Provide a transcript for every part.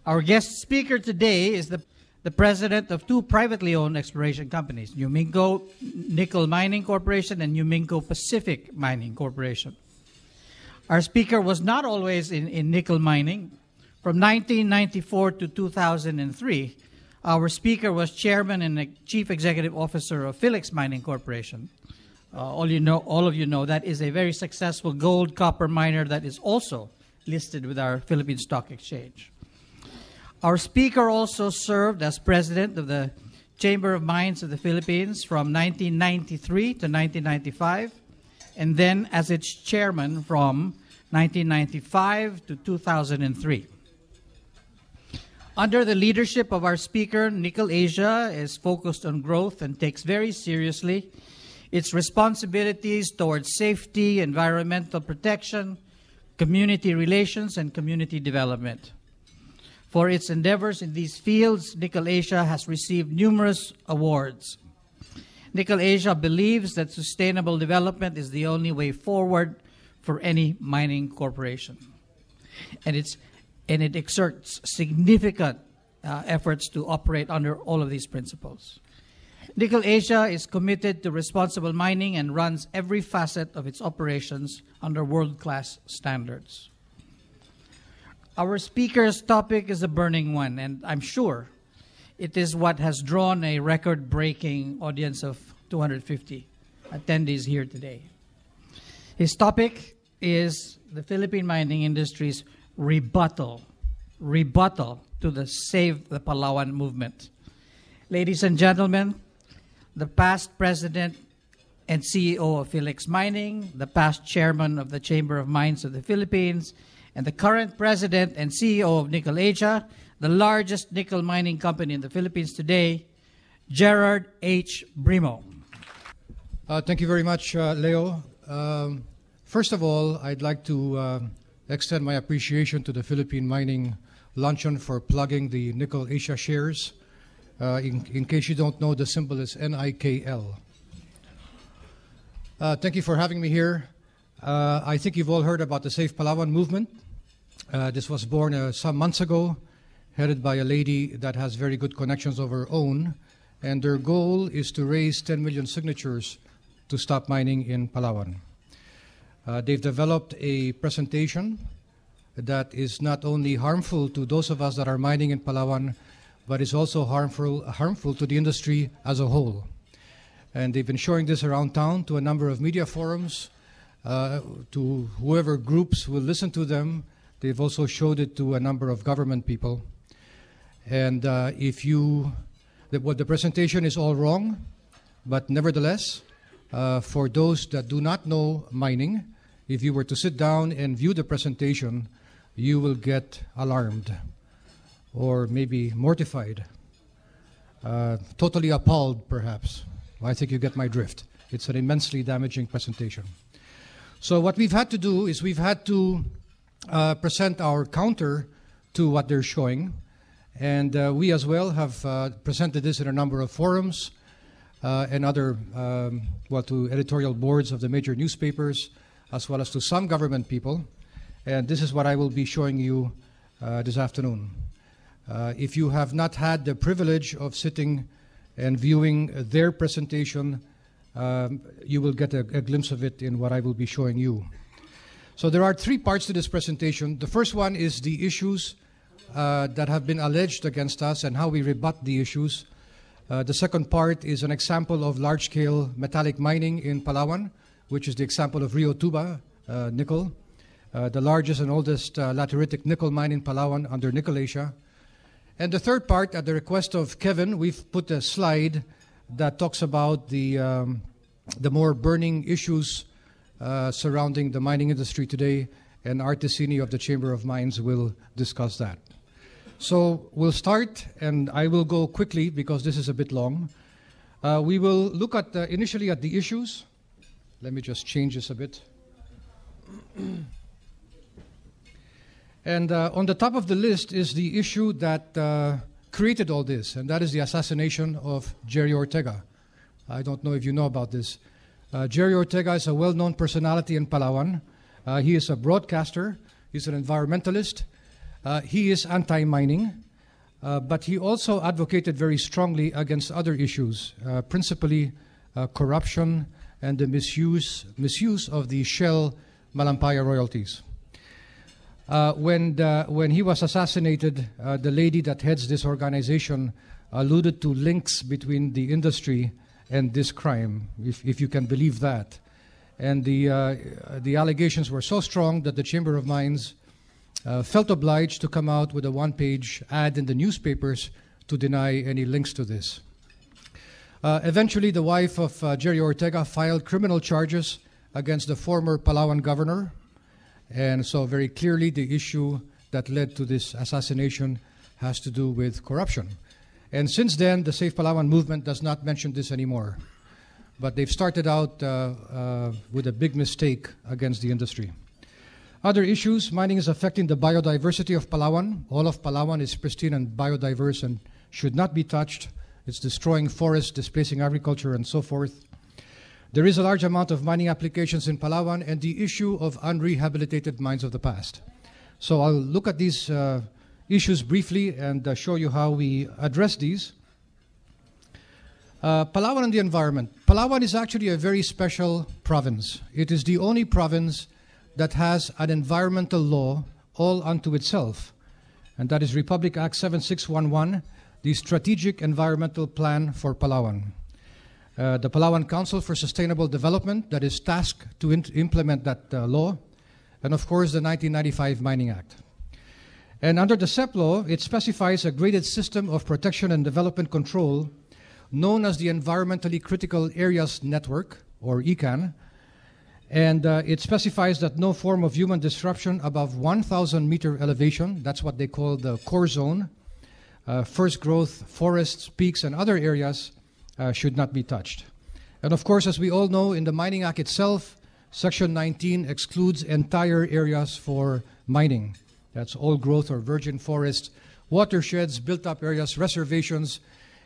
Our guest speaker today is the president of two privately owned exploration companies, Uminco Nickel Mining Corporation and Uminco Pacific Mining Corporation. Our speaker was not always in nickel mining. From 1994 to 2003, our speaker was chairman and chief executive officer of Philex Mining Corporation. All of you know that is a very successful gold copper miner that is also listed with our Philippine Stock Exchange. Our speaker also served as president of the Chamber of Mines of the Philippines from 1993 to 1995, and then as its chairman from 1995 to 2003. Under the leadership of our speaker, Nickel Asia is focused on growth and takes very seriously its responsibilities towards safety, environmental protection, community relations, and community development. For its endeavors in these fields, Nickel Asia has received numerous awards. Nickel Asia believes that sustainable development is the only way forward for any mining corporation. And it exerts significant efforts to operate under all of these principles. Nickel Asia is committed to responsible mining and runs every facet of its operations under world-class standards. Our speaker's topic is a burning one, and I'm sure it is what has drawn a record-breaking audience of 250 attendees here today. His topic is the Philippine mining industry's rebuttal to the Save the Palawan movement. Ladies and gentlemen, the past president and CEO of Philex Mining, the past chairman of the Chamber of Mines of the Philippines, and the current president and CEO of Nickel Asia, the largest nickel mining company in the Philippines today, Gerard H. Brimo. Thank you very much, Leo. First of all, I'd like to extend my appreciation to the Philippine Mining Luncheon for plugging the Nickel Asia shares. In case you don't know, the symbol is NIKL. Thank you for having me here. I think you've all heard about the Save Palawan movement. This was born some months ago, headed by a lady that has very good connections of her own, and their goal is to raise 10 million signatures to stop mining in Palawan. They've developed a presentation that is not only harmful to those of us that are mining in Palawan, but is also harmful to the industry as a whole. And they've been showing this around town to a number of media forums, to whoever groups will listen to them. They've also showed it to a number of government people. And the presentation is all wrong, but nevertheless, for those that do not know mining, if you were to sit down and view the presentation, you will get alarmed or maybe mortified, totally appalled perhaps. I think you get my drift. It's an immensely damaging presentation. So what we've had to do is we've had to present our counter to what they're showing. And we as well have presented this in a number of forums and other, to editorial boards of the major newspapers, as well as to some government people. And this is what I will be showing you this afternoon. If you have not had the privilege of sitting and viewing their presentation, you will get a glimpse of it in what I will be showing you. So there are three parts to this presentation. The first one is the issues that have been alleged against us and how we rebut the issues. The second part is an example of large-scale metallic mining in Palawan, which is the example of Rio Tuba nickel, the largest and oldest lateritic nickel mine in Palawan under Nickel Asia. And the third part, at the request of Kevin, we've put a slide that talks about the more burning issues surrounding the mining industry today, and Art Tessini of the Chamber of Mines will discuss that. So we'll start, and I will go quickly because this is a bit long. We will look at initially at the issues. Let me just change this a bit. And on the top of the list is the issue that created all this, and that is the assassination of Jerry Ortega. I don't know if you know about this. Jerry Ortega is a well-known personality in Palawan. He is a broadcaster. He's an environmentalist. He is anti-mining, but he also advocated very strongly against other issues, principally corruption and the misuse of the Shell Malampaya royalties. When he was assassinated, the lady that heads this organization alluded to links between the industry and this crime, if you can believe that. And the allegations were so strong that the Chamber of Mines felt obliged to come out with a one-page ad in the newspapers to deny any links to this. Eventually, the wife of Jerry Ortega filed criminal charges against the former Palawan governor. And so very clearly the issue that led to this assassination has to do with corruption. And since then, the Safe Palawan movement does not mention this anymore. But they've started out with a big mistake against the industry. Other issues: mining is affecting the biodiversity of Palawan. All of Palawan is pristine and biodiverse and should not be touched. It's destroying forests, displacing agriculture, and so forth. There is a large amount of mining applications in Palawan and the issue of unrehabilitated mines of the past. So I'll look at these issues briefly and show you how we address these. Palawan and the environment. Palawan is actually a very special province. It is the only province that has an environmental law all unto itself, and that is Republic Act 7611, the Strategic Environmental Plan for Palawan. The Palawan Council for Sustainable Development that is tasked to implement that law, and of course the 1995 Mining Act. And under the SEP law, it specifies a graded system of protection and development control known as the Environmentally Critical Areas Network, or ECAN, and it specifies that no form of human disruption above 1,000 meter elevation, that's what they call the core zone, first growth, forests, peaks, and other areas should not be touched. And of course, as we all know, in the Mining Act itself, Section 19 excludes entire areas for mining. That's all growth or virgin forests, watersheds, built-up areas, reservations.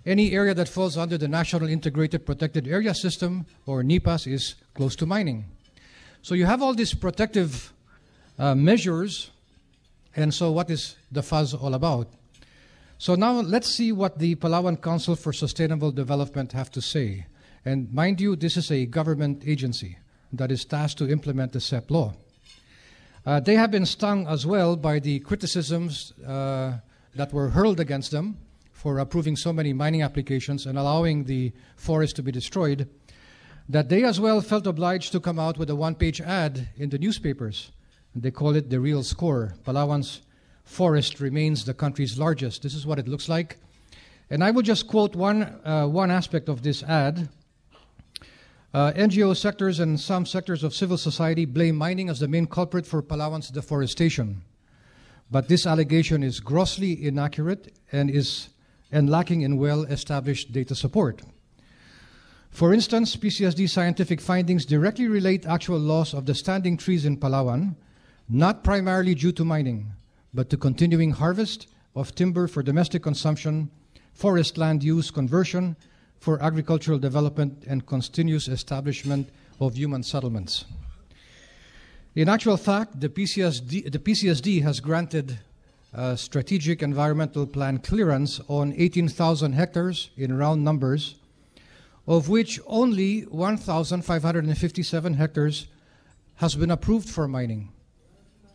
Any area that falls under the National Integrated Protected Area System, or NIPAS, is close to mining. So you have all these protective measures, and so what is the fuzz all about? So now let's see what the Palawan Council for Sustainable Development have to say. And mind you, this is a government agency that is tasked to implement the SEP law. They have been stung as well by the criticisms that were hurled against them for approving so many mining applications and allowing the forest to be destroyed, that they as well felt obliged to come out with a one-page ad in the newspapers. And they call it the real score. Palawan's forest remains the country's largest. This is what it looks like. And I will just quote one aspect of this ad. NGO sectors and some sectors of civil society blame mining as the main culprit for Palawan's deforestation. But this allegation is grossly inaccurate and lacking in well-established data support. For instance, PCSD scientific findings directly relate actual loss of the standing trees in Palawan, not primarily due to mining, but to continuing harvest of timber for domestic consumption, forest land use conversion for agricultural development, and continuous establishment of human settlements. In actual fact, the PCSD has granted strategic environmental plan clearance on 18,000 hectares in round numbers, of which only 1,557 hectares has been approved for mining,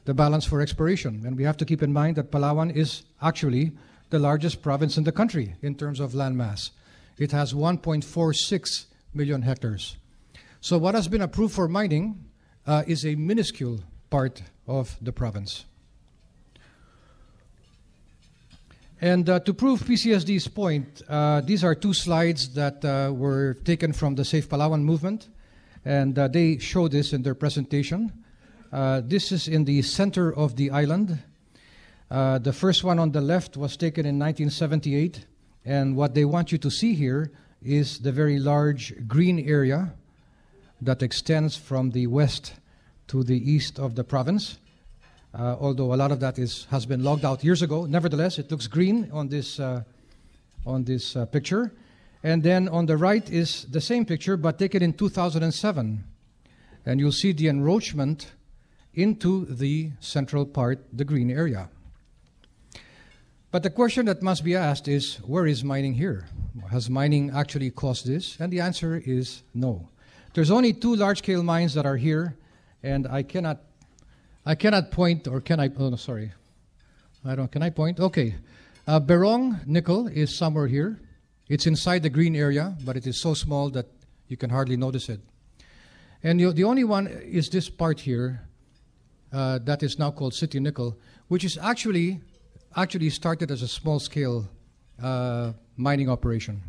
the balance for exploration. And we have to keep in mind that Palawan is actually the largest province in the country in terms of land mass. It has 1.46 million hectares. So what has been approved for mining is a minuscule part of the province. And to prove PCSD's point, these are two slides that were taken from the Safe Palawan movement, and they show this in their presentation. This is in the center of the island. The first one on the left was taken in 1978, and what they want you to see here is the very large green area that extends from the west to the east of the province. Although a lot of that has been logged out years ago. Nevertheless, it looks green on this picture. And then on the right is the same picture, but taken in 2007. And you'll see the encroachment into the central part, the green area. But the question that must be asked is, where is mining here? Has mining actually caused this? And the answer is no. There's only 2 large-scale mines that are here, and I cannot point, or can I? Oh, no, sorry. Can I point? Okay. Berong nickel is somewhere here. It's inside the green area, but it is so small that you can hardly notice it. And the only one is this part here that is now called City Nickel, which is actually started as a small-scale mining operation,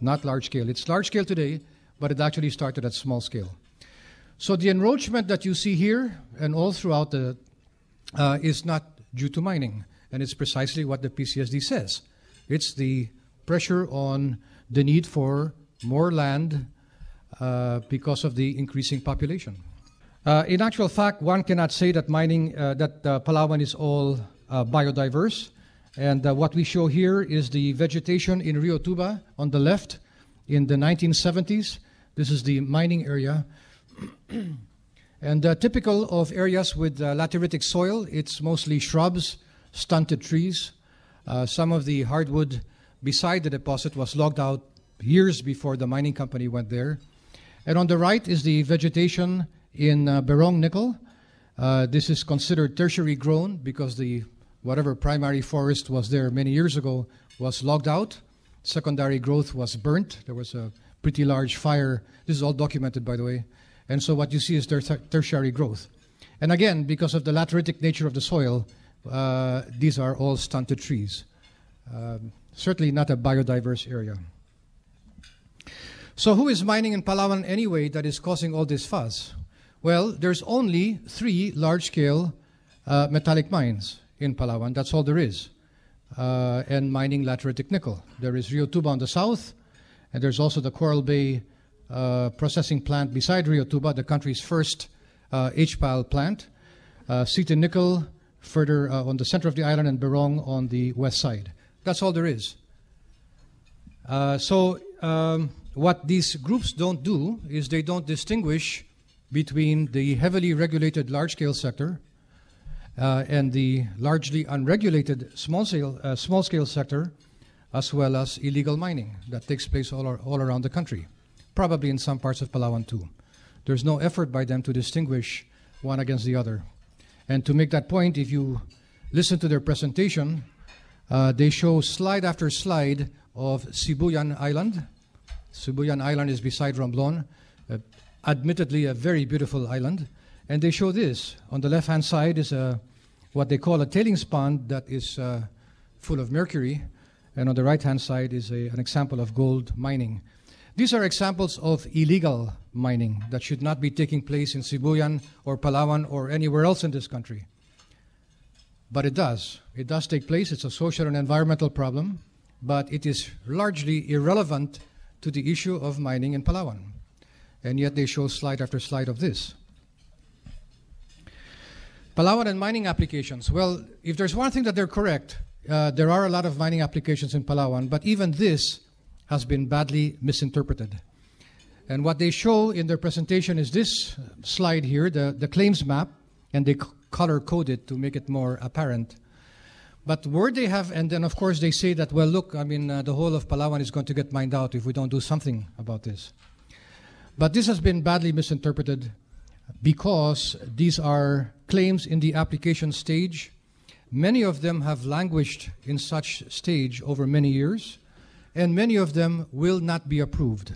not large-scale. It's large-scale today, but it actually started at small scale. So the enroachment that you see here and all throughout is not due to mining, and it's precisely what the PCSD says. It's the pressure on the need for more land because of the increasing population. In actual fact, one cannot say that Palawan is all biodiverse. And what we show here is the vegetation in Rio Tuba on the left in the 1970s. This is the mining area. And typical of areas with lateritic soil, it's mostly shrubs, stunted trees. Some of the hardwood beside the deposit was logged out years before the mining company went there. And on the right is the vegetation in Berong nickel. This is considered tertiary grown because whatever primary forest was there many years ago was logged out. Secondary growth was burnt. There was a pretty large fire. This is all documented, by the way. And so what you see is tertiary growth. And again, because of the lateritic nature of the soil, these are all stunted trees. Certainly not a biodiverse area. So who is mining in Palawan anyway that is causing all this fuss? Well, there's only 3 large-scale metallic mines in Palawan. That's all there is. And mining lateritic nickel. There is Rio Tuba on the south, and there's also the Coral Bay processing plant beside Rio Tuba, the country's first HPAL plant. City Nickel further on the center of the island, and Berong on the west side. That's all there is. What these groups don't do is they don't distinguish between the heavily regulated large-scale sector and the largely unregulated small-scale sector, as well as illegal mining that takes place all around the country, probably in some parts of Palawan too. There's no effort by them to distinguish one against the other. And to make that point, if you listen to their presentation, they show slide after slide of Sibuyan Island. Sibuyan Island is beside Romblon, admittedly a very beautiful island. And they show this. On the left-hand side is what they call a tailings pond that is full of mercury. And on the right-hand side is an example of gold mining. These are examples of illegal mining that should not be taking place in Sibuyan or Palawan or anywhere else in this country. But it does. It does take place. It's a social and environmental problem, but it is largely irrelevant to the issue of mining in Palawan. And yet they show slide after slide of this. Palawan and mining applications. Well, if there's one thing that they're correct, there are a lot of mining applications in Palawan, but even this has been badly misinterpreted. And what they show in their presentation is this slide here, the claims map, and they color code it to make it more apparent. But where they have, and then of course they say that, well, look, I mean, the whole of Palawan is going to get mined out if we don't do something about this. But this has been badly misinterpreted because these are claims in the application stage. Many of them have languished in such stage over many years, and many of them will not be approved.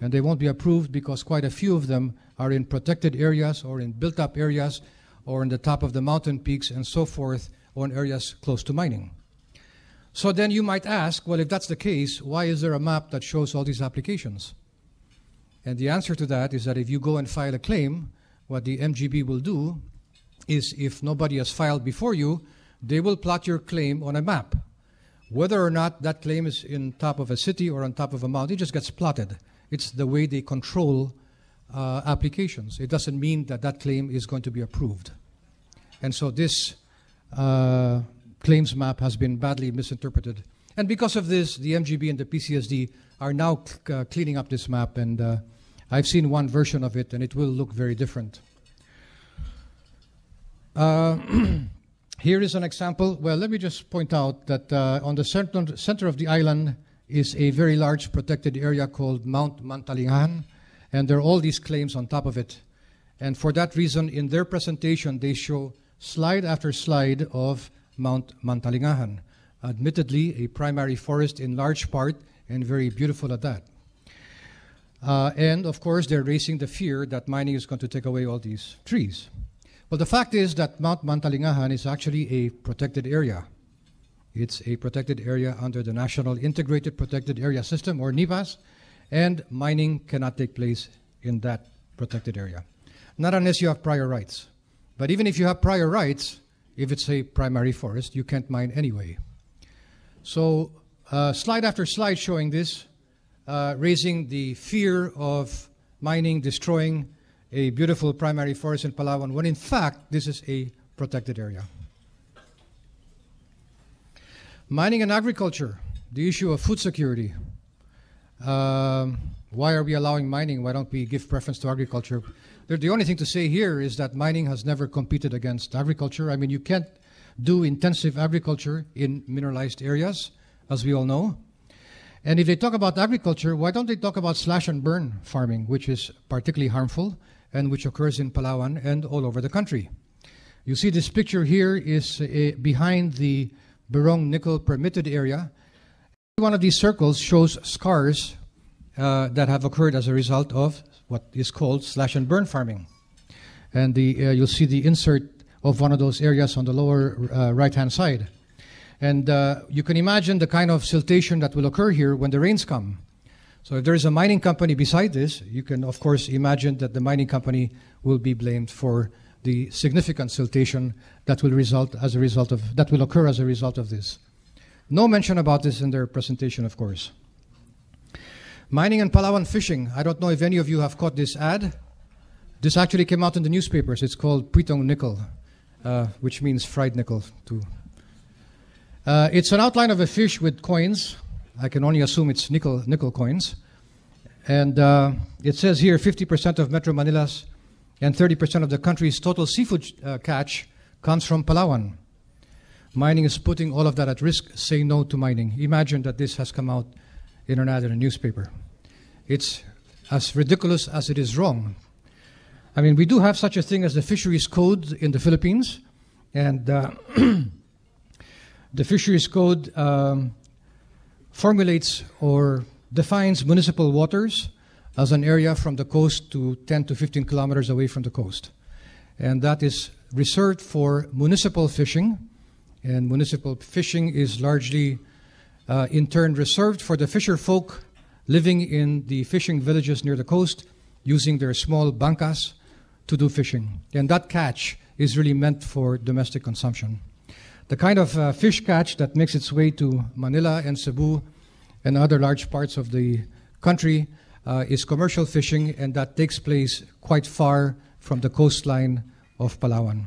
And they won't be approved because quite a few of them are in protected areas or in built-up areas or in the top of the mountain peaks and so forth, or in areas close to mining. So then you might ask, well, if that's the case, why is there a map that shows all these applications? And the answer to that is that if you go and file a claim, what the MGB will do is, if nobody has filed before you, they will plot your claim on a map. Whether or not that claim is in top of a city or on top of a mountain, it just gets plotted. It's the way they control applications. It doesn't mean that that claim is going to be approved. And so this claims map has been badly misinterpreted. And because of this, the MGB and the PCSD are now cleaning up this map, and I've seen one version of it, and it will look very different. Here is an example. Well, let me just point out that on the center of the island is a very large protected area called Mount Mantalingahan, and there are all these claims on top of it. And for that reason, in their presentation, they show slide after slide of Mount Mantalingahan. Admittedly, a primary forest in large part, and very beautiful at that. And of course, they're raising the fear that mining is going to take away all these trees. Well, the fact is that Mount Mantalingahan is actually a protected area. It's a protected area under the National Integrated Protected Area System, or NIPAS, and mining cannot take place in that protected area. Not unless you have prior rights. But even if you have prior rights, if it's a primary forest, you can't mine anyway. So slide after slide showing this, raising the fear of mining, destroying a beautiful primary forest in Palawan, when in fact this is a protected area. Mining and agriculture, the issue of food security. Why are we allowing mining? Why don't we give preference to agriculture? The only thing to say here is that mining has never competed against agriculture. I mean, you can't do intensive agriculture in mineralized areas, as we all know. And if they talk about agriculture, why don't they talk about slash and burn farming, which is particularly harmful and which occurs in Palawan and all over the country? You see this picture here is behind the Berong nickel permitted area. One of these circles shows scars that have occurred as a result of what is called slash and burn farming. And you'll see the insert of one of those areas on the lower right-hand side. And you can imagine the kind of siltation that will occur here when the rains come. So if there is a mining company beside this, you can of course imagine that the mining company will be blamed for the significant siltation that will occur as a result of this. No mention about this in their presentation, of course. Mining and Palawan fishing. I don't know if any of you have caught this ad. This actually came out in the newspapers. It's called Pritong Nickel, which means fried nickel too. It's an outline of a fish with coins. I can only assume it's nickel coins. And it says here 50% of Metro Manila's and 30% of the country's total seafood catch comes from Palawan. Mining is putting all of that at risk. Say no to mining. Imagine that this has come out in an ad in a newspaper. It's as ridiculous as it is wrong. I mean, we do have such a thing as the Fisheries Code in the Philippines. And the Fisheries Code formulates or defines municipal waters as an area from the coast to 10 to 15 kilometers away from the coast. And that is reserved for municipal fishing. And municipal fishing is largely, in turn, reserved for the fisher folk living in the fishing villages near the coast, using their small bancas to do fishing. And that catch is really meant for domestic consumption. The kind of fish catch that makes its way to Manila and Cebu and other large parts of the country is commercial fishing, and that takes place quite far from the coastline of Palawan.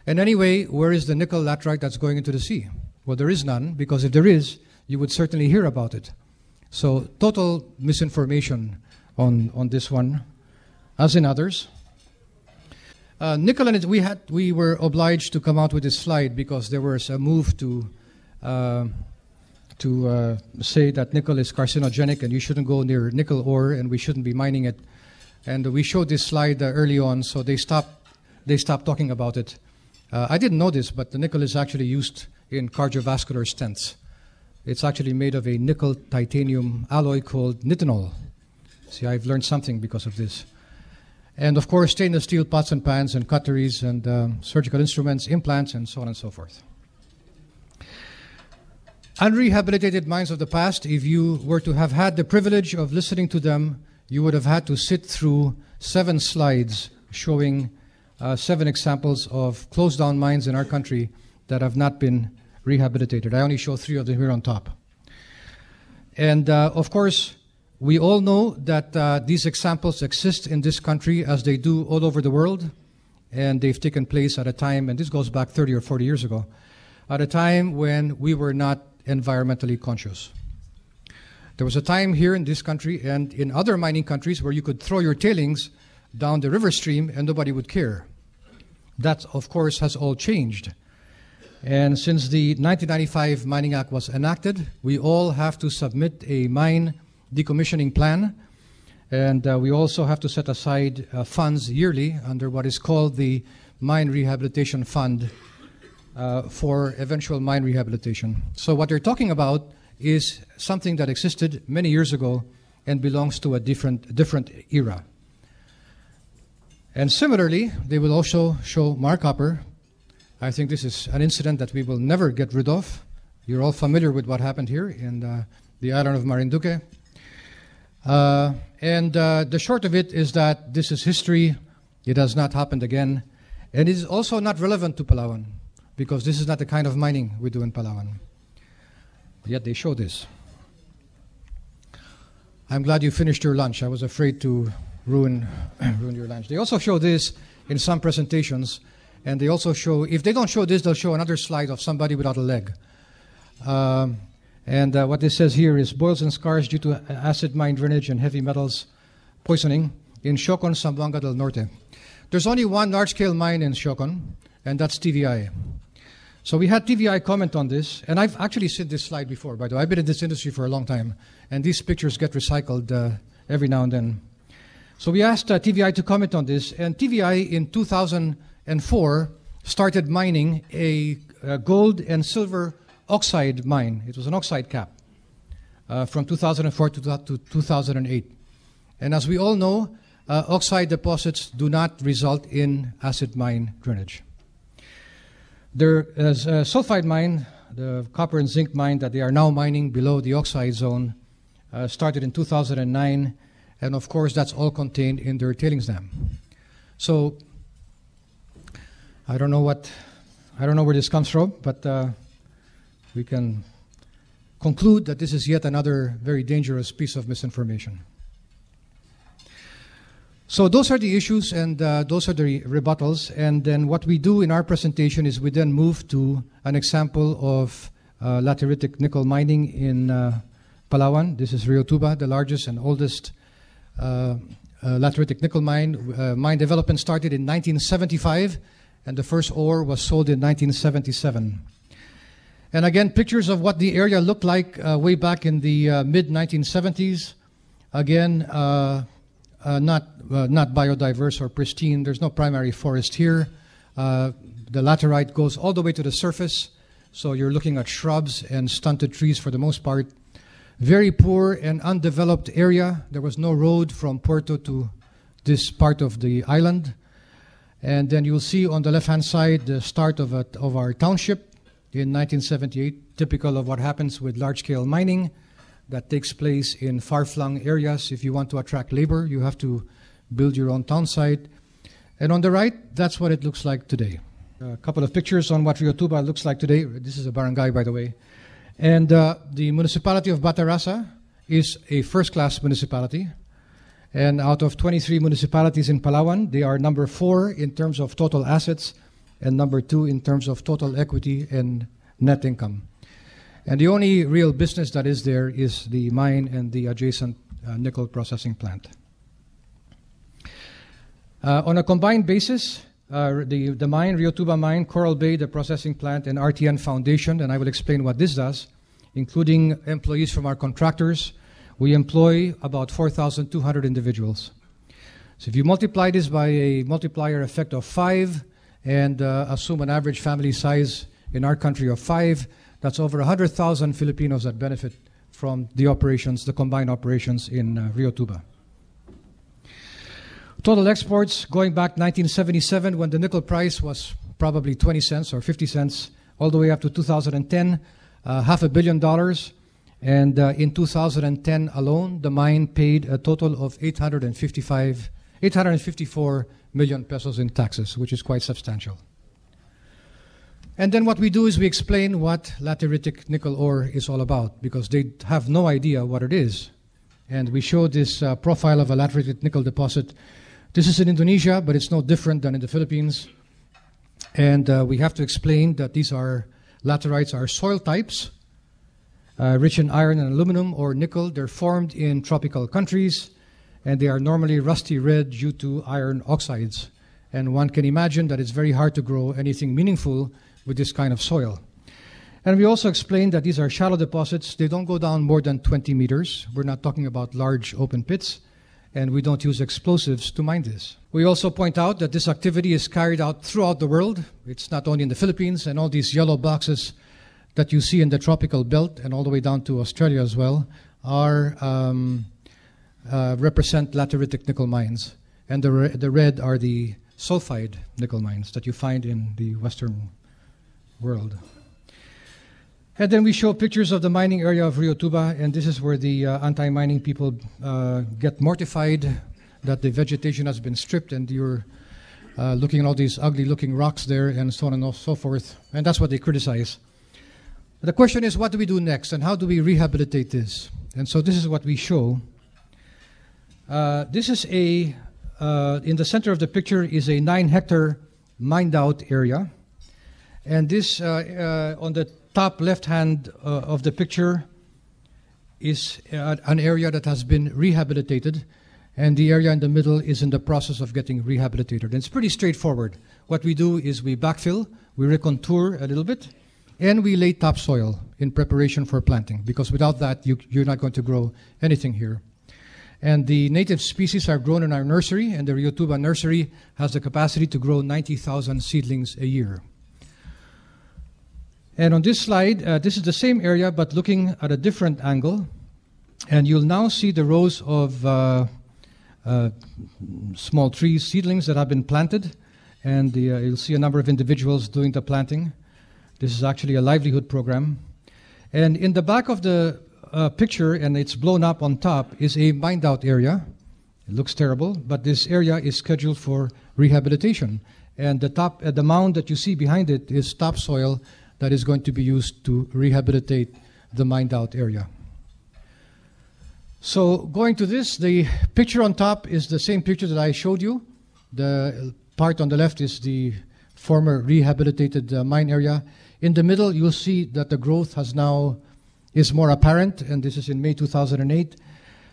And anyway, where is the nickel laterite that's going into the sea? Well, there is none, because if there is, you would certainly hear about it. So total misinformation on this one, as in others. Nickel, and we were obliged to come out with this slide because there was a move to say that nickel is carcinogenic and you shouldn't go near nickel ore and we shouldn't be mining it. And we showed this slide early on, so they stopped talking about it. I didn't know this, but the nickel is actually used in cardiovascular stents. It's actually made of a nickel titanium alloy called nitinol. See, I've learned something because of this. And of course, stainless steel pots and pans and cutleries and surgical instruments, implants, and so on and so forth. Unrehabilitated mines of the past, if you were to have had the privilege of listening to them, you would have had to sit through 7 slides showing 7 examples of closed-down mines in our country that have not been rehabilitated. I only show 3 of them here on top. And of course, we all know that these examples exist in this country as they do all over the world, and they've taken place at a time, and this goes back 30 or 40 years ago, at a time when we were not environmentally conscious. There was a time here in this country and in other mining countries where you could throw your tailings down the river stream and nobody would care. That, of course, has all changed. And since the 1995 Mining Act was enacted, we all have to submit a mine decommissioning plan. And we also have to set aside funds yearly under what is called the Mine Rehabilitation Fund for eventual mine rehabilitation. So what they're talking about is something that existed many years ago and belongs to a different era. And similarly, they will also show Mark Upper. I think this is an incident that we will never get rid of. You're all familiar with what happened here in the island of Marinduque. And the short of it is that this is history. It has not happened again. And it is also not relevant to Palawan, because this is not the kind of mining we do in Palawan. Yet they show this. I'm glad you finished your lunch. I was afraid to ruin your lunch. They also show this in some presentations, and they also show, if they don't show this, they'll show another slide of somebody without a leg. And what this says here is boils and scars due to acid mine drainage and heavy metals poisoning in Siocon, Zamboanga del Norte. There's only one large-scale mine in Siocon, and that's TVI. So we had TVI comment on this, and I've actually seen this slide before, by the way. I've been in this industry for a long time, and these pictures get recycled every now and then. So we asked TVI to comment on this, and TVI in 2004 started mining a gold and silver oxide mine. It was an oxide cap from 2004 to 2008. And as we all know, oxide deposits do not result in acid mine drainage. There is a sulfide mine, the copper and zinc mine that they are now mining below the oxide zone, started in 2009, and of course that's all contained in their tailings dam. So I don't know where this comes from, but we can conclude that this is yet another very dangerous piece of misinformation. So those are the issues, and those are the rebuttals. And then what we do in our presentation is we then move to an example of lateritic nickel mining in Palawan. This is Rio Tuba, the largest and oldest lateritic nickel mine. Mine development started in 1975, and the first ore was sold in 1977. And again, pictures of what the area looked like way back in the mid-1970s. Again, not biodiverse or pristine. There's no primary forest here. The laterite goes all the way to the surface, so you're looking at shrubs and stunted trees for the most part. Very poor and undeveloped area. There was no road from Puerto to this part of the island. And then you'll see on the left-hand side the start of our township in 1978, typical of what happens with large-scale mining that takes place in far-flung areas. If you want to attract labor, you have to build your own town site. And on the right, that's what it looks like today. A couple of pictures on what Rio Tuba looks like today. This is a barangay, by the way. And the municipality of Batarasa is a first-class municipality. And out of 23 municipalities in Palawan, they are number 4 in terms of total assets and number 2 in terms of total equity and net income. And the only real business that is there is the mine and the adjacent nickel processing plant. On a combined basis, the mine, Rio Tuba Mine, Coral Bay, the processing plant, and RTN Foundation, and I will explain what this does, including employees from our contractors, we employ about 4,200 individuals. So if you multiply this by a multiplier effect of 5 and assume an average family size in our country of 5, that's over 100,000 Filipinos that benefit from the operations, the combined operations in Rio Tuba. Total exports going back 1977 when the nickel price was probably 20 cents or 50 cents all the way up to 2010, $500 million. And in 2010 alone, the mine paid a total of 854 million pesos in taxes, which is quite substantial. And then what we do is we explain what lateritic nickel ore is all about, because they have no idea what it is. And we show this profile of a lateritic nickel deposit. This is in Indonesia, but it's no different than in the Philippines. And we have to explain that these laterites are soil types, rich in iron and aluminum or nickel. They're formed in tropical countries, and they are normally rusty red due to iron oxides. And one can imagine that it's very hard to grow anything meaningful with this kind of soil. And we also explained that these are shallow deposits. They don't go down more than 20 meters. We're not talking about large open pits, and we don't use explosives to mine this. We also point out that this activity is carried out throughout the world. It's not only in the Philippines, and all these yellow boxes that you see in the tropical belt and all the way down to Australia as well are represent lateritic nickel mines. And the red are the sulfide nickel mines that you find in the Western world. And then we show pictures of the mining area of Rio Tuba, and this is where the anti-mining people get mortified that the vegetation has been stripped and you're looking at all these ugly-looking rocks there and so on and so forth, and that's what they criticize. But the question is, what do we do next, and how do we rehabilitate this? And so this is what we show. This is in the center of the picture is a 9-hectare mined-out area, and this on the top left hand of the picture is an area that has been rehabilitated, and the area in the middle is in the process of getting rehabilitated. And it's pretty straightforward. What we do is we backfill, we recontour a little bit, and we lay topsoil in preparation for planting, because without that you're not going to grow anything here. And the native species are grown in our nursery, and the Rio Tuba nursery has the capacity to grow 90,000 seedlings a year. And on this slide, this is the same area, but looking at a different angle. And you'll now see the rows of small trees, seedlings that have been planted. And you'll see a number of individuals doing the planting. This is actually a livelihood program. And in the back of the picture, and it's blown up on top, is a mined out area. It looks terrible, but this area is scheduled for rehabilitation. And the mound that you see behind it is topsoil that is going to be used to rehabilitate the mined out area. So going to this, the picture on top is the same picture that I showed you. The part on the left is the former rehabilitated mine area. In the middle, you'll see that the growth is more apparent, and this is in May 2008.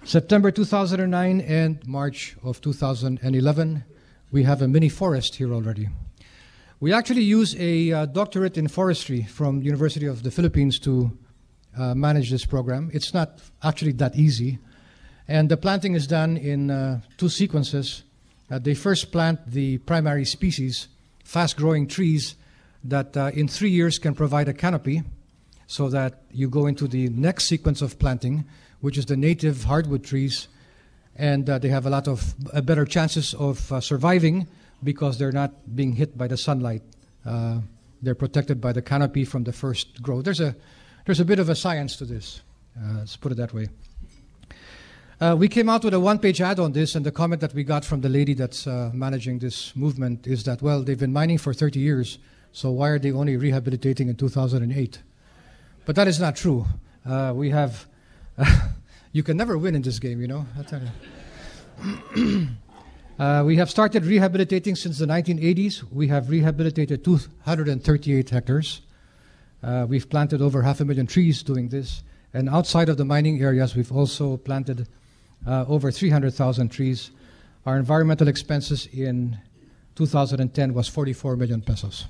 September 2009 and March of 2011, we have a mini forest here already. We actually use a doctorate in forestry from University of the Philippines to manage this program. It's not actually that easy. And the planting is done in 2 sequences. They first plant the primary species, fast-growing trees that in 3 years can provide a canopy, so that you go into the next sequence of planting, which is the native hardwood trees, and they have a lot of better chances of surviving because they're not being hit by the sunlight. They're protected by the canopy from the first growth. There's a bit of a science to this, let's put it that way. We came out with a 1-page ad on this, and the comment that we got from the lady that's managing this movement is that, well, they've been mining for 30 years, so why are they only rehabilitating in 2008? But that is not true. We have, you can never win in this game, you know. We have started rehabilitating since the 1980s. We have rehabilitated 238 hectares. We've planted over 500,000 trees doing this. And outside of the mining areas, we've also planted over 300,000 trees. Our environmental expenses in 2010 was 44 million pesos.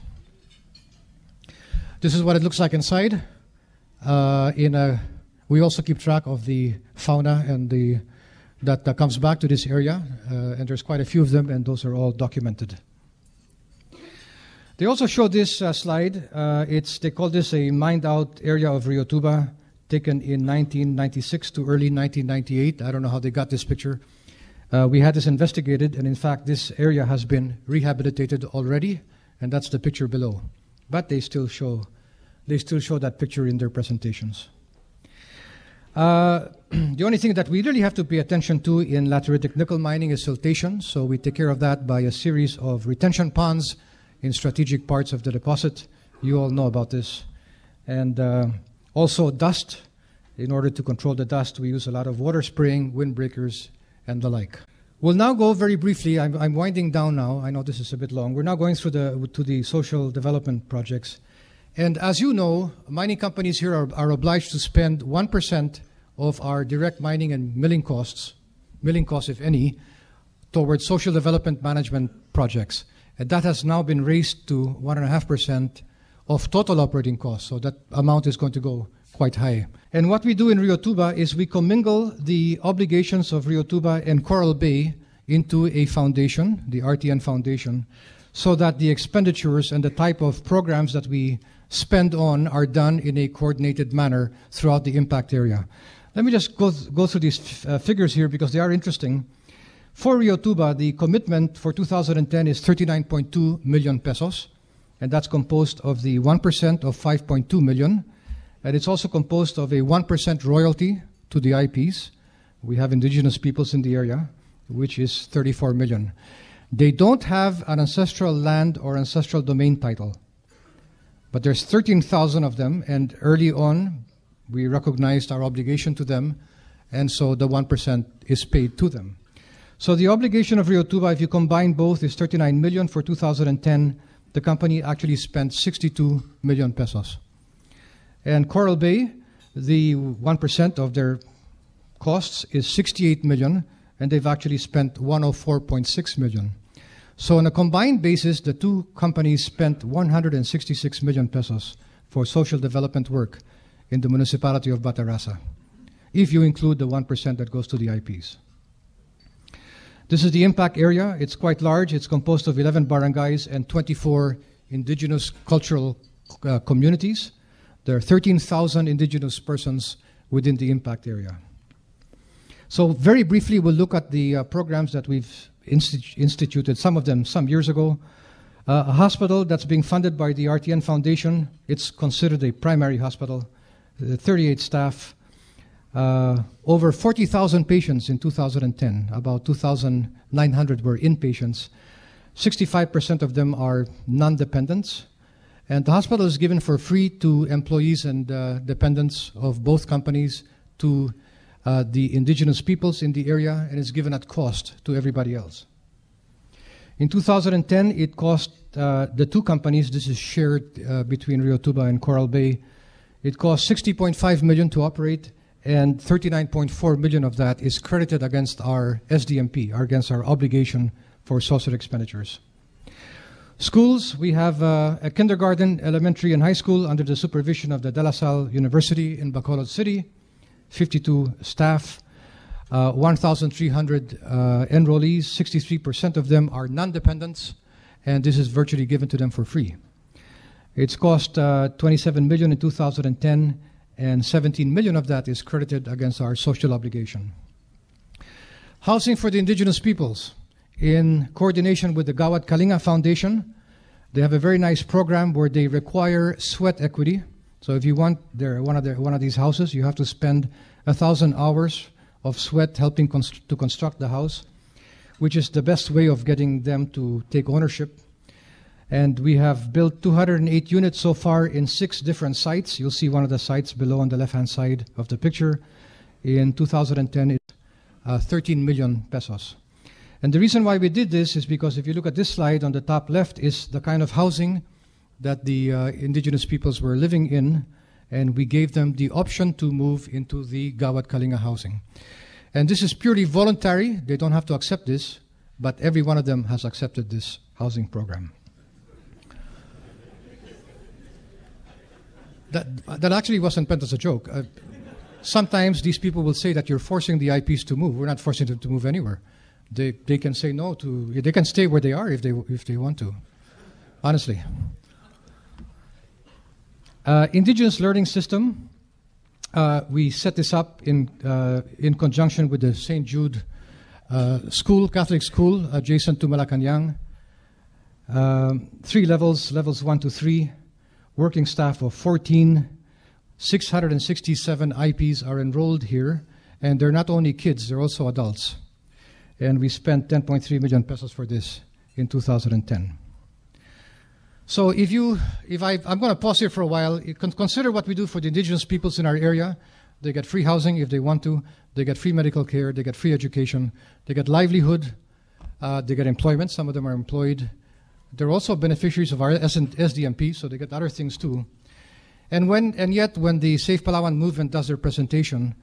This is what it looks like inside. We also keep track of the fauna and that comes back to this area, and there's quite a few of them, and those are all documented. They also show this slide. They call this a mined-out area of Rio Tuba, taken in 1996 to early 1998. I don't know how they got this picture. We had this investigated, and in fact, this area has been rehabilitated already, and that's the picture below. But they still show that picture in their presentations. The only thing that we really have to pay attention to in lateritic nickel mining is siltation. So we take care of that by a series of retention ponds in strategic parts of the deposit. You all know about this. And also dust. In order to control the dust, we use a lot of water spraying, windbreakers, and the like. We'll now go very briefly. I'm winding down now. I know this is a bit long. We're now going through to the social development projects. And as you know, mining companies here are obliged to spend 1% of our direct mining and milling costs if any, towards social development management projects. And that has now been raised to 1.5% of total operating costs. So that amount is going to go quite high. And what we do in Rio Tuba is we commingle the obligations of Rio Tuba and Coral Bay into a foundation, the RTN Foundation, so that the expenditures and the type of programs that we spend on are done in a coordinated manner throughout the impact area. Let me just go through these figures here because they are interesting. For Rio Tuba, the commitment for 2010 is 39.2 million pesos, and that's composed of the 1% of 5.2 million, and it's also composed of a 1% royalty to the IPs. We have indigenous peoples in the area, which is 34 million. They don't have an ancestral land or ancestral domain title, but there's 13,000 of them, and early on, we recognized our obligation to them, and so the 1% is paid to them. So the obligation of Rio Tuba, if you combine both, is 39 million for 2010. The company actually spent 62 million pesos. And Coral Bay, the 1% of their costs is 68 million, and they've actually spent 104.6 million. So on a combined basis, the two companies spent 166 million pesos for social development work in the municipality of Batarasa, if you include the 1% that goes to the IPs. This is the impact area. It's quite large. It's composed of 11 barangays and 24 indigenous cultural communities. There are 13,000 indigenous persons within the impact area. So very briefly, we'll look at the programs that we've instituted, some of them some years ago. A hospital that's being funded by the RTN Foundation. It's considered a primary hospital. 38 staff. Over 40,000 patients in 2010. About 2,900 were inpatients. 65% of them are non-dependents. And the hospital is given for free to employees and dependents of both companies, to the indigenous peoples in the area, and is given at cost to everybody else. In 2010, it cost the two companies, this is shared between Rio Tuba and Coral Bay, it cost 60.5 million to operate, and 39.4 million of that is credited against our SDMP, against our obligation for social expenditures. Schools, we have a kindergarten, elementary, and high school under the supervision of the De La Salle University in Bacolod City, 52 staff, 1,300 enrollees, 63% of them are non-dependents, and this is virtually given to them for free. It's cost 27 million in 2010, and 17 million of that is credited against our social obligation. Housing for the indigenous peoples. In coordination with the Gawad Kalinga Foundation, they have a very nice program where they require sweat equity. So if you want one of these houses, you have to spend 1,000 hours of sweat helping to construct the house, which is the best way of getting them to take ownership. And we have built 208 units so far in 6 different sites. You'll see one of the sites below on the left-hand side of the picture. In 2010, it's 13 million pesos. And the reason why we did this is because if you look at this slide on the top left is the kind of housing that the indigenous peoples were living in, and we gave them the option to move into the Gawad Kalinga housing. And this is purely voluntary. They don't have to accept this, but every one of them has accepted this housing program. That actually wasn't meant as a joke. Sometimes these people will say that you're forcing the IPs to move. We're not forcing them to move anywhere. They can say no to. They can stay where they are if they want to. Honestly. Indigenous learning system. We set this up in conjunction with the St. Jude school, Catholic school, adjacent to Malacanang. 3 levels, levels 1 to 3. Working staff of 14. 667 IPs are enrolled here, and they're not only kids, they're also adults. And we spent 10.3 million pesos for this in 2010. So I'm going to pause here for a while. You can consider what we do for the indigenous peoples in our area. They get free housing if they want to. They get free medical care. They get free education. They get livelihood. They get employment. Some of them are employed. They're also beneficiaries of our SDMP, so they get other things too. And yet, when the Safe Palawan movement does their presentation,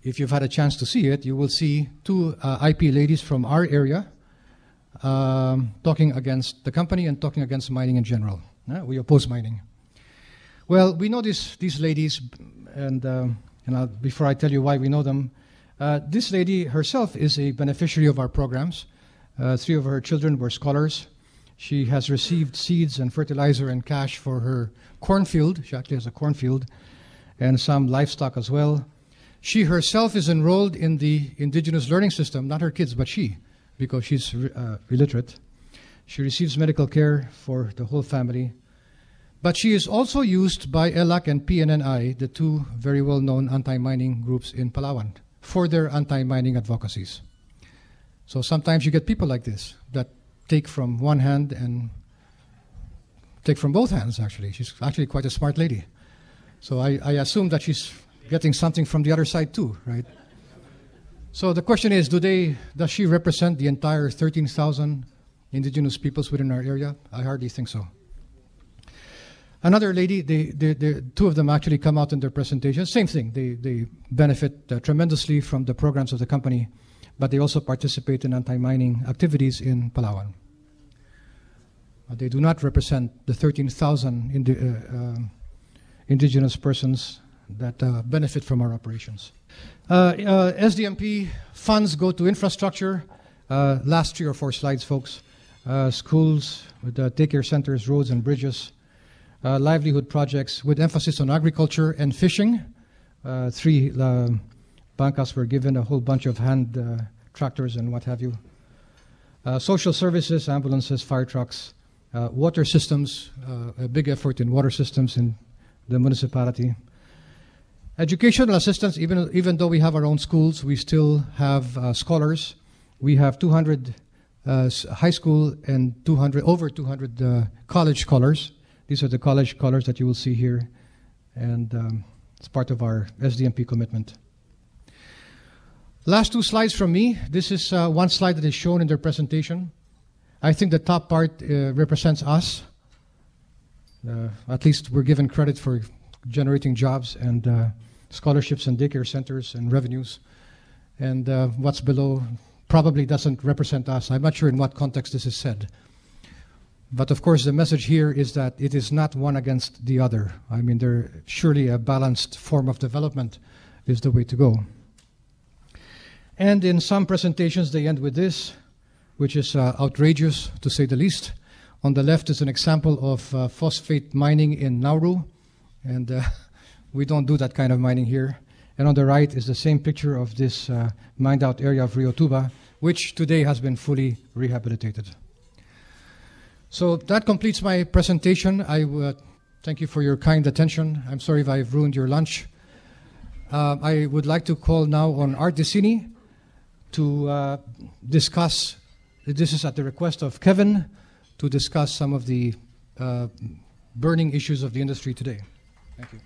if you've had a chance to see it, you will see 2 IP ladies from our area talking against the company and talking against mining in general. We oppose mining. Well, we know these ladies, and before I tell you why we know them, this lady herself is a beneficiary of our programs. 3 of her children were scholars. She has received seeds and fertilizer and cash for her cornfield. She actually has a cornfield, and some livestock as well. She herself is enrolled in the indigenous learning system, not her kids, but she, because she's illiterate. She receives medical care for the whole family. But she is also used by ELAC and PNNI, the 2 very well-known anti-mining groups in Palawan, for their anti-mining advocacies. So sometimes you get people like this that take from one hand and take from both hands, actually. She's actually quite a smart lady. So I assume that she's getting something from the other side too, right? So the question is, does she represent the entire 13,000 indigenous peoples within our area? I hardly think so. Another lady, the 2 of them actually come out in their presentation. Same thing, they benefit tremendously from the programs of the company, but they also participate in anti-mining activities in Palawan. They do not represent the 13,000 indigenous persons that benefit from our operations. SDMP funds go to infrastructure. Last 3 or 4 slides, folks. Schools, with daycare centers, roads and bridges. Livelihood projects with emphasis on agriculture and fishing. 3 bancas were given a whole bunch of hand tractors and what have you. Social services, ambulances, fire trucks, water systems, a big effort in water systems in the municipality. Educational assistance, even though we have our own schools, we still have scholars. We have 200 high school and over 200 college scholars. These are the college scholars that you will see here, and it's part of our SDMP commitment. Last 2 slides from me. This is one slide that is shown in their presentation. I think the top part represents us. At least we're given credit for generating jobs and scholarships and daycare centers and revenues. And what's below probably doesn't represent us. I'm not sure in what context this is said. But of course, the message here is that it is not one against the other. I mean, surely a balanced form of development is the way to go. And in some presentations, they end with this, which is outrageous, to say the least. On the left is an example of phosphate mining in Nauru, and we don't do that kind of mining here. And on the right is the same picture of this mined-out area of Rio Tuba, which today has been fully rehabilitated. So that completes my presentation. I thank you for your kind attention. I'm sorry if I've ruined your lunch. I would like to call now on Art Decini to discuss, this is at the request of Kevin, to discuss some of the burning issues of the industry today. Thank you.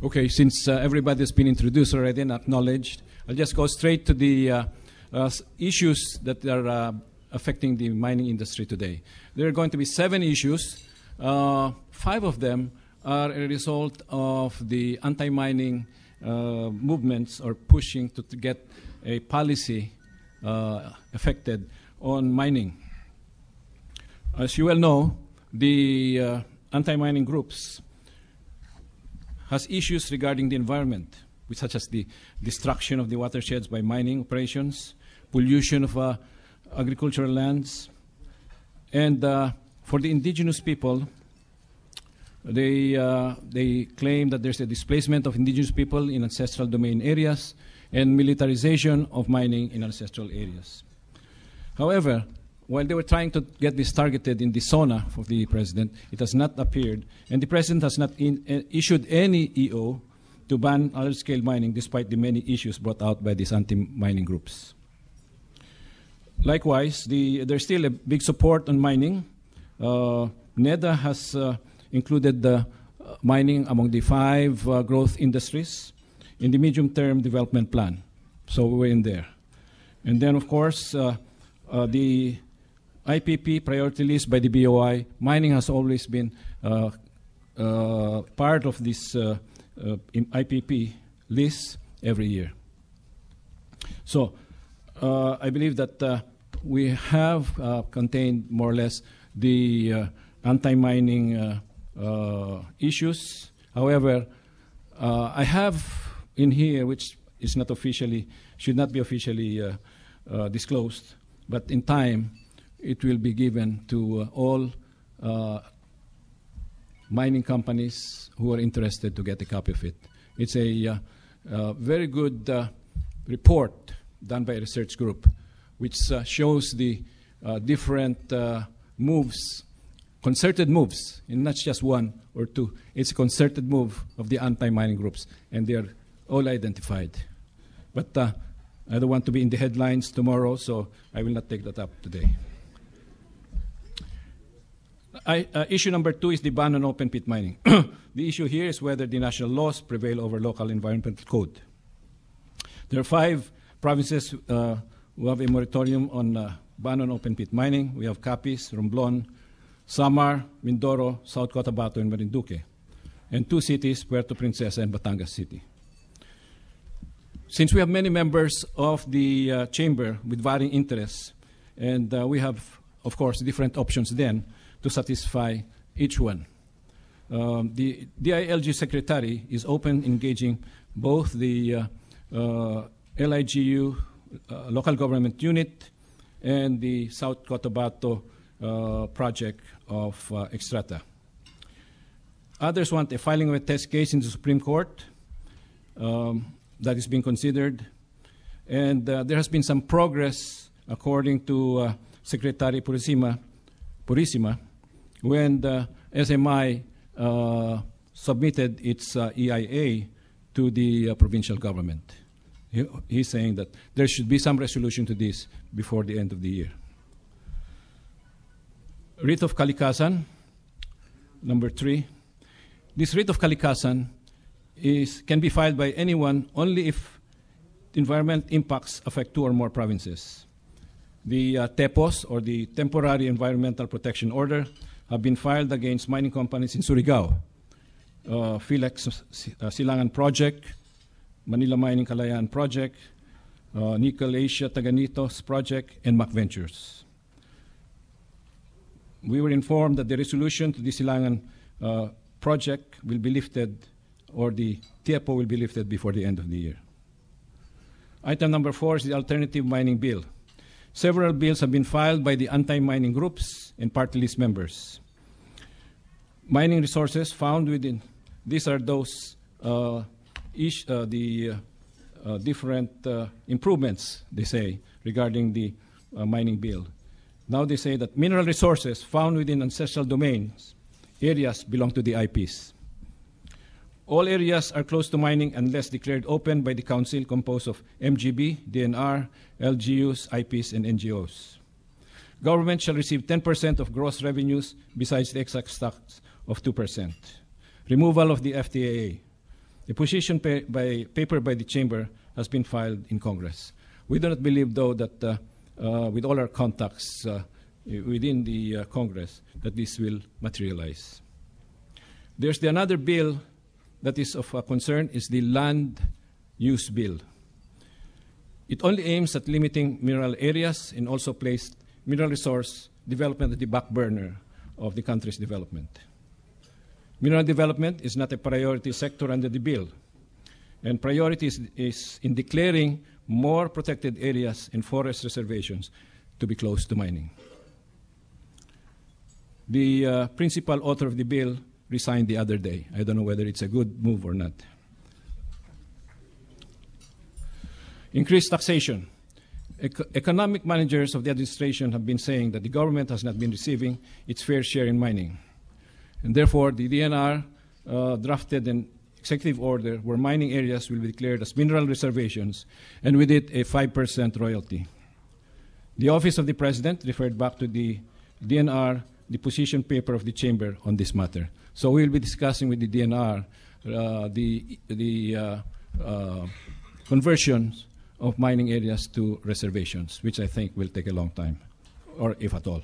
Okay, since everybody's been introduced already and acknowledged, I'll just go straight to the issues that are affecting the mining industry today. There are going to be 7 issues. 5 of them are a result of the anti-mining movements or pushing to get a policy affected on mining. As you well know, the anti-mining groups has issues regarding the environment, such as the destruction of the watersheds by mining operations, pollution of agricultural lands, and for the indigenous people, they claim that there's a displacement of indigenous people in ancestral domain areas and militarization of mining in ancestral areas. However, while they were trying to get this targeted in the SONA for the president, it has not appeared, and the president has not issued any EO to ban large-scale mining despite the many issues brought out by these anti-mining groups. Likewise, there's still a big support on mining. NEDA has included mining among the 5 growth industries in the medium-term development plan. So we're in there. And then, of course, the IPP priority list by the BOI, mining has always been part of this IPP list every year. So I believe that we have contained more or less the anti-mining issues. However, I have in here, which is not officially, should not be officially disclosed, but in time it will be given to all mining companies who are interested to get a copy of it. It's a very good report done by a research group, which shows the different moves, concerted moves, and not just one or two. It's a concerted move of the anti-mining groups, and they are all identified. But I don't want to be in the headlines tomorrow, so I will not take that up today. Issue number 2 is the ban on open pit mining. The issue here is whether the national laws prevail over local environmental code. There are 5 provinces who have a moratorium on ban on open pit mining. We have Capiz, Romblon, Samar, Mindoro, South Cotabato, and Marinduque, and 2 cities, Puerto Princesa and Batangas City. Since we have many members of the chamber with varying interests, and we have, of course, different options then to satisfy each one. The DILG secretary is open engaging both the LIGU, local government unit, and the South Cotabato project of Extrata. Others want a filing of a test case in the Supreme Court. That is being considered. And there has been some progress, according to Secretary Purisima, when the SMI submitted its EIA to the provincial government. He's saying that there should be some resolution to this before the end of the year. Writ of Kalikasan, number 3. This writ of Kalikasan can be filed by anyone only if environmental impacts affect 2 or more provinces. The TEPOS, or the Temporary Environmental Protection Order, have been filed against mining companies in Surigao, Philex Silangan Project, Manila Mining Kalayaan Project, Nickel Asia Taganitos Project, and Mac Ventures. We were informed that the resolution to the Silangan project will be lifted, or the TEPO will be lifted before the end of the year. Item number 4 is the Alternative Mining Bill. Several bills have been filed by the anti-mining groups and party list members. Mining resources found within, these are those different improvements, they say, regarding the mining bill. Now they say that mineral resources found within ancestral domains, areas belong to the IPs. All areas are closed to mining unless declared open by the council composed of MGB, DNR, LGUs, IPs, and NGOs. Government shall receive 10% of gross revenues besides the excise tax of 2%. Removal of the FTAA. The position paper by the chamber has been filed in Congress. We do not believe, though, that with all our contacts within the Congress, that this will materialize. There's another bill that is of concern, is the Land Use Bill. It only aims at limiting mineral areas and also placed mineral resource development at the back burner of the country's development. Mineral development is not a priority sector under the bill, and priority is in declaring more protected areas and forest reservations to be close to mining. The principal author of the bill resigned the other day. I don't know whether it's a good move or not. Increased taxation. Economic managers of the administration have been saying that the government has not been receiving its fair share in mining. And therefore, the DNR drafted an executive order where mining areas will be declared as mineral reservations, and with it a 5% royalty. The Office of the President referred back to the DNR the position paper of the chamber on this matter. So we will be discussing with the DNR the conversions of mining areas to reservations, which I think will take a long time, or if at all.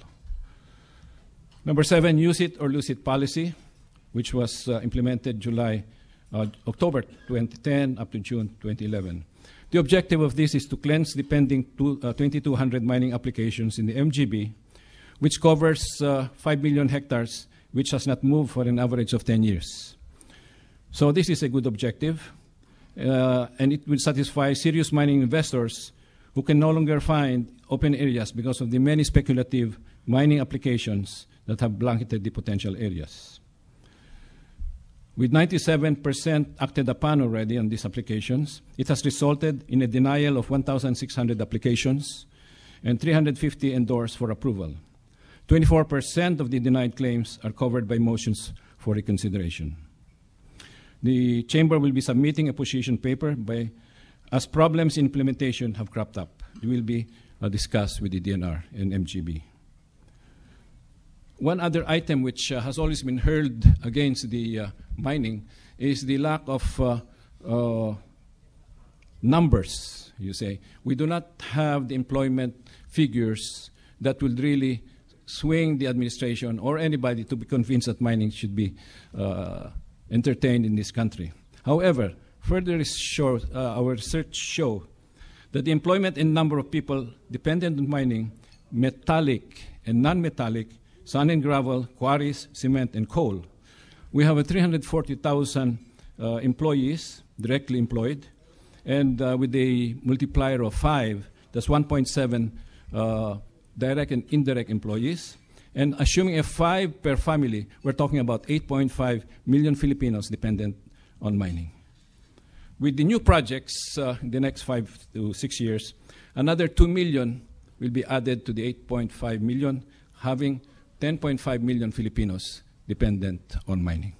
Number 7, use it or lose it policy, which was implemented October 2010 up to June 2011. The objective of this is to cleanse the pending 2,200 mining applications in the MGB, which covers 5 million hectares which has not moved for an average of 10 years. So this is a good objective, and it will satisfy serious mining investors who can no longer find open areas because of the many speculative mining applications that have blanketed the potential areas. With 97% acted upon already on these applications, it has resulted in a denial of 1,600 applications and 350 endorsed for approval. 24% of the denied claims are covered by motions for reconsideration. The Chamber will be submitting a position paper as problems in implementation have cropped up. It will be discussed with the DNR and MGB. One other item which has always been hurled against the mining is the lack of numbers, you say. We do not have the employment figures that will really swing the administration or anybody to be convinced that mining should be entertained in this country. However, further our research show that the employment and number of people dependent on mining, metallic and non-metallic, sand and gravel, quarries, cement, and coal. We have 340,000 employees directly employed, and with a multiplier of 5, that's 1.7 direct and indirect employees. And assuming a 5 per family, we're talking about 8.5 million Filipinos dependent on mining. With the new projects in the next 5 to 6 years, another 2 million will be added to the 8.5 million, having 10.5 million Filipinos dependent on mining.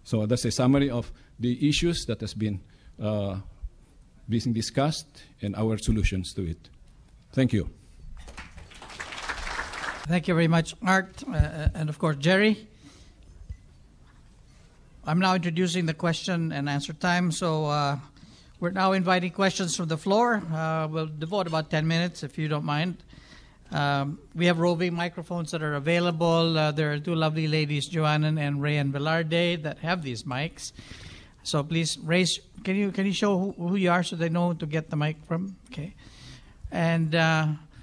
So that's a summary of the issues that has been being discussed and our solutions to it. Thank you. Thank you very much, Art, and of course, Jerry. I'm now introducing the question and answer time, so we're now inviting questions from the floor. We'll devote about 10 minutes, if you don't mind. We have roving microphones that are available. There are 2 lovely ladies, Joanna and Rayan Velarde, that have these mics. So please raise. Can you show who you are so they know to get the mic from? Okay. And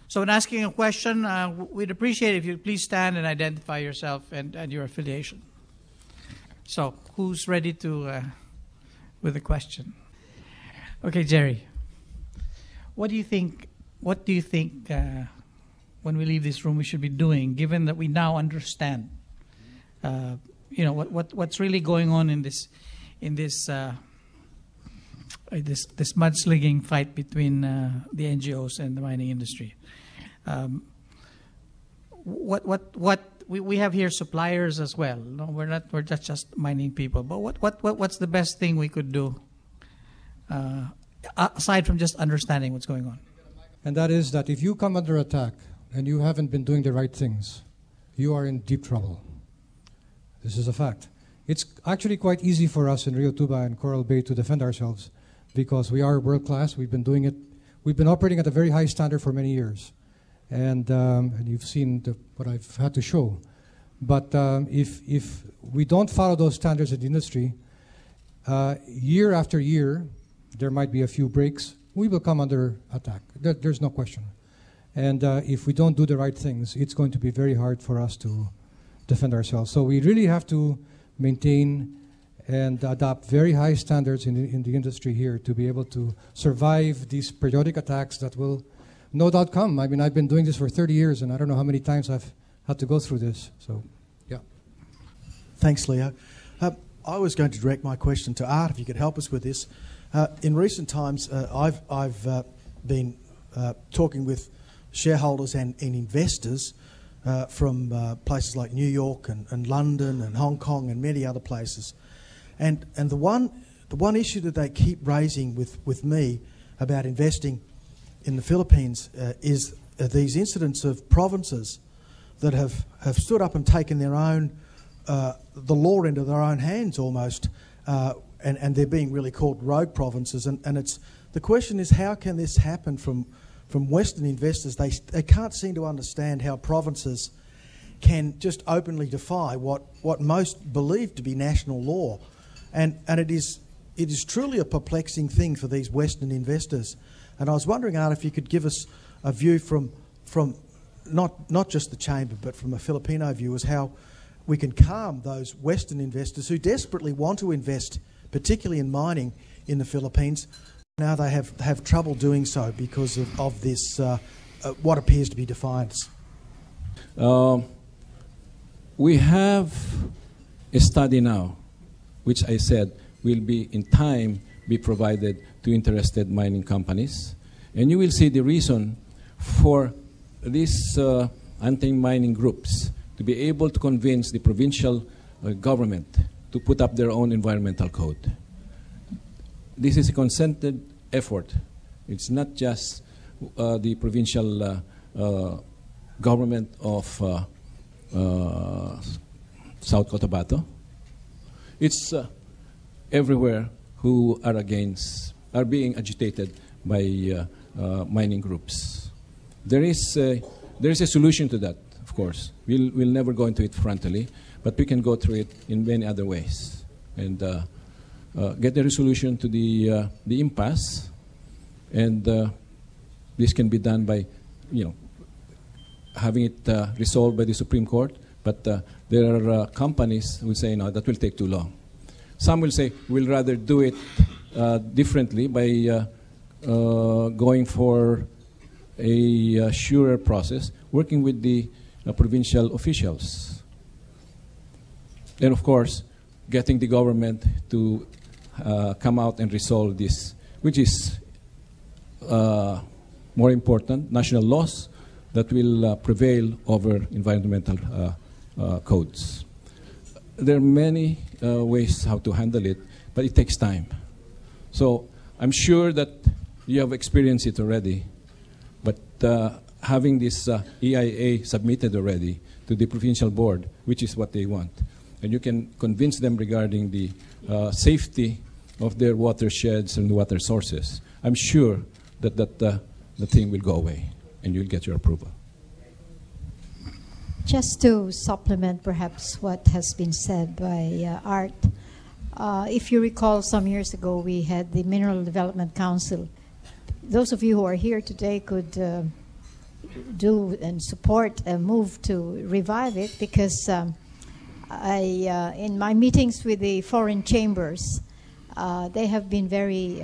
so in asking a question, we'd appreciate it if you please stand and identify yourself and your affiliation. So who's ready to with a question? Okay, Jerry. What do you think? When we leave this room, we should be doing, given that we now understand, what's really going on in this mudslinging fight between the NGOs and the mining industry. We have here suppliers as well. No, we're not just mining people. But what's the best thing we could do aside from just understanding what's going on? And that is that if you come under attack and you haven't been doing the right things, you are in deep trouble. This is a fact. It's actually quite easy for us in Rio Tuba and Coral Bay to defend ourselves because we are world class. We've been doing it. We've been operating at a very high standard for many years. And you've seen what I've had to show. But if we don't follow those standards in the industry, year after year, there might be a few breaks. We will come under attack. There's no question. And if we don't do the right things, it's going to be very hard for us to defend ourselves. So we really have to maintain and adopt very high standards in the industry here to be able to survive these periodic attacks that will no doubt come. I mean, I've been doing this for 30 years, and I don't know how many times I've had to go through this. So, yeah. Thanks, Leo. I was going to direct my question to Art, if you could help us with this. In recent times, I've been talking with shareholders and investors from places like New York and London and Hong Kong and many other places. And the one issue that they keep raising with me about investing in the Philippines is these incidents of provinces that have stood up and taken their own, the law into their own hands almost, and they're being really called rogue provinces. And it's the question is, how can this happen from Western investors? They can't seem to understand how provinces can just openly defy what most believe to be national law. And it is truly a perplexing thing for these Western investors. And I was wondering, Art, if you could give us a view from not just the Chamber, but from a Filipino view, as how we can calm those Western investors who desperately want to invest, particularly in mining in the Philippines. Now they have trouble doing so because of this, what appears to be defiance. We have a study now, which I said will be in time be provided to interested mining companies. And you will see the reason for these anti-mining groups to be able to convince the provincial government to put up their own environmental code. This is a concerted effort. It's not just the provincial government of South Cotabato. It's everywhere who are being agitated by mining groups. There is a solution to that, of course. We'll never go into it frontally, but we can go through it in many other ways and get a resolution to the impasse. And this can be done by, having it resolved by the Supreme Court. But there are companies who say, no, that will take too long. Some will say, we'll rather do it differently by going for a surer process, working with the provincial officials. And of course, getting the government to come out and resolve this, which is more important, national laws that will prevail over environmental codes. There are many ways how to handle it, but it takes time. So I'm sure that you have experienced it already, but having this EIA submitted already to the provincial board, which is what they want, and you can convince them regarding the safety of their watersheds and water sources, I'm sure that the thing will go away and you'll get your approval. Just to supplement perhaps what has been said by Art, if you recall some years ago we had the Mineral Development Council. Those of you who are here today could do and support a move to revive it, because in my meetings with the foreign chambers, they have been very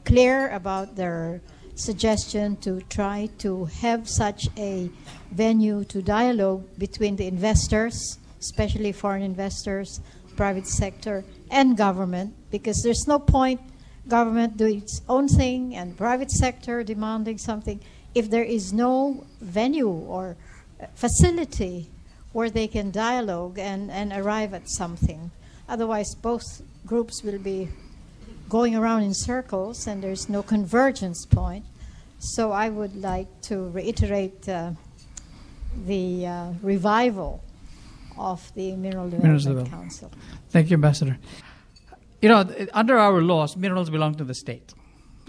clear about their suggestion to try to have such a venue to dialogue between the investors, especially foreign investors, private sector, and government, because there's no point government doing its own thing and private sector demanding something if there is no venue or facility where they can dialogue and arrive at something. Otherwise, both groups will be going around in circles and there's no convergence point. So I would like to reiterate the revival of the Mineral Development Council. Thank you, Ambassador. Under our laws, minerals belong to the state.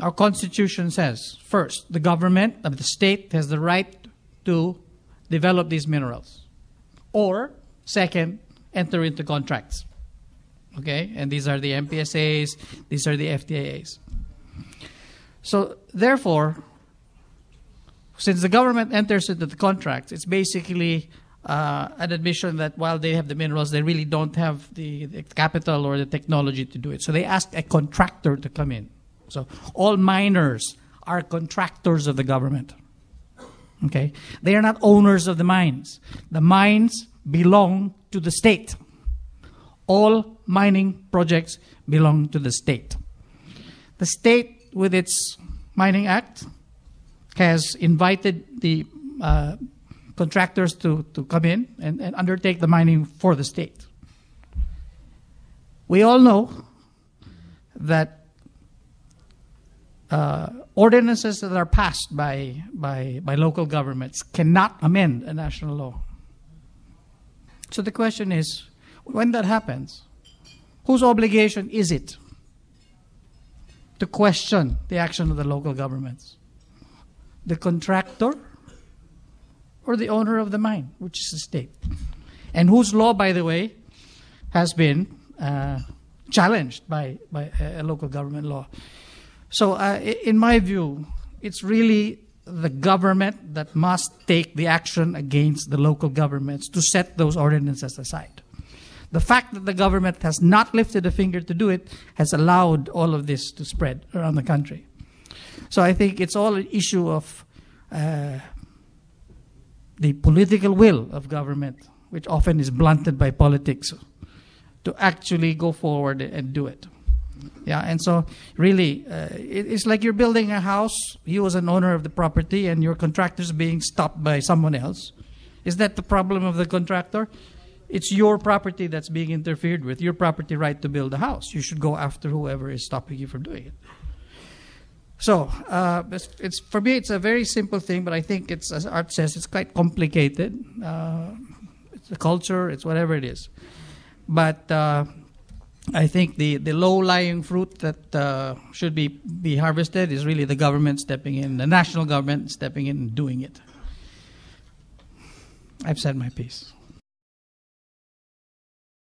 Our Constitution says, first, the government of the state has the right to develop these minerals. Or, second, enter into contracts. Okay? And these are the MPSAs, these are the FTAAs. So, therefore, since the government enters into the contracts, it's basically an admission that while they have the minerals, they really don't have the capital or the technology to do it. So they ask a contractor to come in. So all miners are contractors of the government. Okay? They are not owners of the mines. The mines belong to the state. All mining projects belong to the state. The state, with its Mining Act, has invited the contractors to come in and undertake the mining for the state. We all know that ordinances that are passed by local governments cannot amend a national law. So the question is, when that happens, whose obligation is it to question the action of the local governments? The contractor or the owner of the mine, which is the state? And whose law, by the way, has been challenged by a local government law. So in my view, it's really the government that must take the action against the local governments to set those ordinances aside. The fact that the government has not lifted a finger to do it has allowed all of this to spread around the country. So I think it's all an issue of the political will of government, which often is blunted by politics, to actually go forward and do it. Yeah, and so really, it's like you're building a house. You as an owner of the property and your contractor's being stopped by someone else. Is that the problem of the contractor? It's your property that's being interfered with, your property right to build a house. You should go after whoever is stopping you from doing it. So, it's for me, it's a very simple thing, but I think it's, as Art says, it's quite complicated. It's a culture, it's whatever it is. But I think the low-lying fruit that should be harvested is really the government stepping in, the national government stepping in and doing it. I've said my piece.